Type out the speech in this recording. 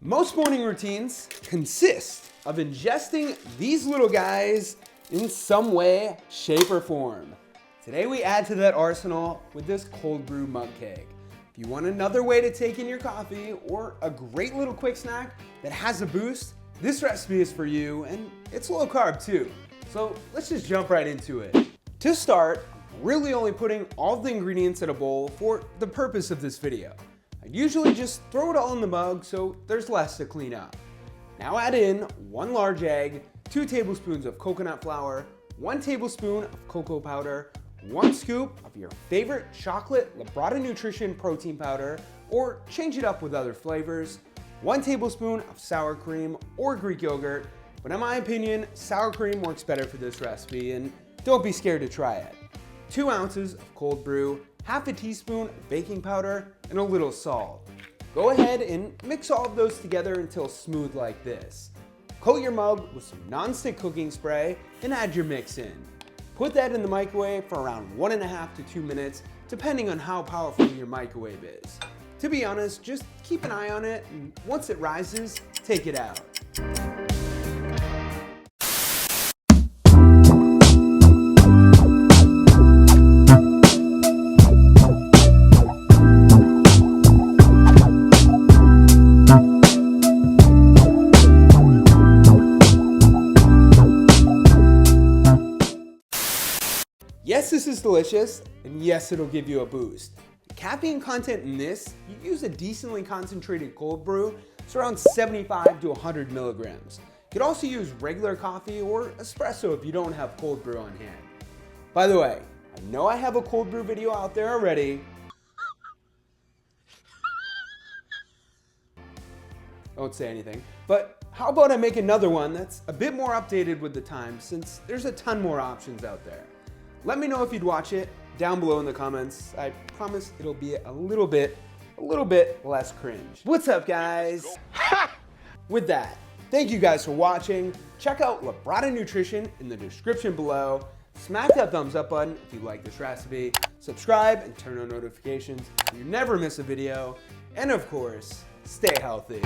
Most morning routines consist of ingesting these little guys in some way, shape, or form. Today we add to that arsenal with this cold brew mug keg. If you want another way to take in your coffee or a great little quick snack that has a boost, this recipe is for you, and it's low carb too. So let's just jump right into it. To start, I'm really only putting all the ingredients in a bowl for the purpose of this video. I usually just throw it all in the mug so there's less to clean up. Now add in 1 large egg, 2 tablespoons of coconut flour, 1 tablespoon of cocoa powder, 1 scoop of your favorite chocolate Labrada Nutrition protein powder, or change it up with other flavors, 1 tablespoon of sour cream or Greek yogurt, but in my opinion, sour cream works better for this recipe, and don't be scared to try it. 2 ounces of cold brew, half a teaspoon of baking powder, and a little salt. Go ahead and mix all of those together until smooth like this. Coat your mug with some non-stick cooking spray and add your mix in. Put that in the microwave for around 1.5 to 2 minutes, depending on how powerful your microwave is. To be honest, just keep an eye on it, and once it rises, take it out. Yes, this is delicious, and yes, it'll give you a boost. The caffeine content in this, you use a decently concentrated cold brew, it's around 75 to 100 milligrams. You could also use regular coffee or espresso if you don't have cold brew on hand. By the way, I know I have a cold brew video out there already. Don't say anything, but how about I make another one that's a bit more updated with the times, since there's a ton more options out there. Let me know if you'd watch it down below in the comments. I promise it'll be a little bit less cringe. What's up, guys? With that, thank you guys for watching. Check out Labrada Nutrition in the description below. Smack that thumbs up button if you like this recipe. Subscribe and turn on notifications so you never miss a video. And of course, stay healthy.